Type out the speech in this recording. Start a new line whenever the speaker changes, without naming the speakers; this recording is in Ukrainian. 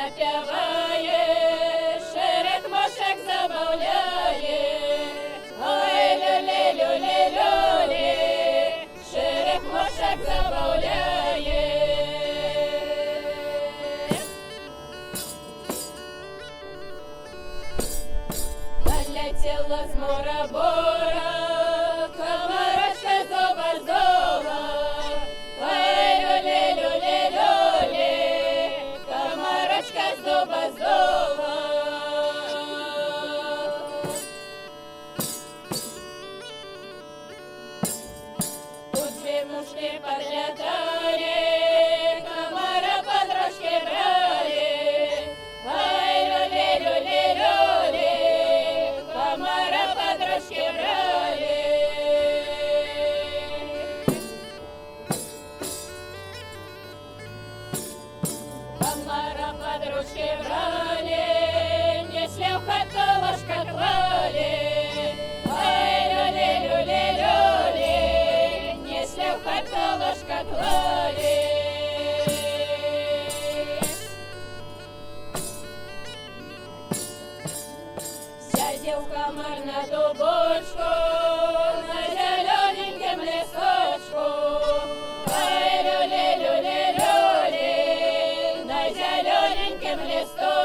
напіває, шерек мошек забавляє. Ой, люлі-люлі-люлі, шерек мошек забавляє. Летіла з мора бора, комарочка зоба-зоба. Ой, люлі-люлі-люлі, комарочка зоба-зоба. Тут дві мушки подлетали, комара подружки брали. Ой, люлі-люлі-люлі, комара подружки брали. Комара подружки брали, несли в хату ложка клали. Ой, люлі-люлі-люлі, несли в хату ложка клали. Сядев комар на дубочку, на зелененьком лесочку. Ой, люли-люли-люли, на зелененьком лесочку.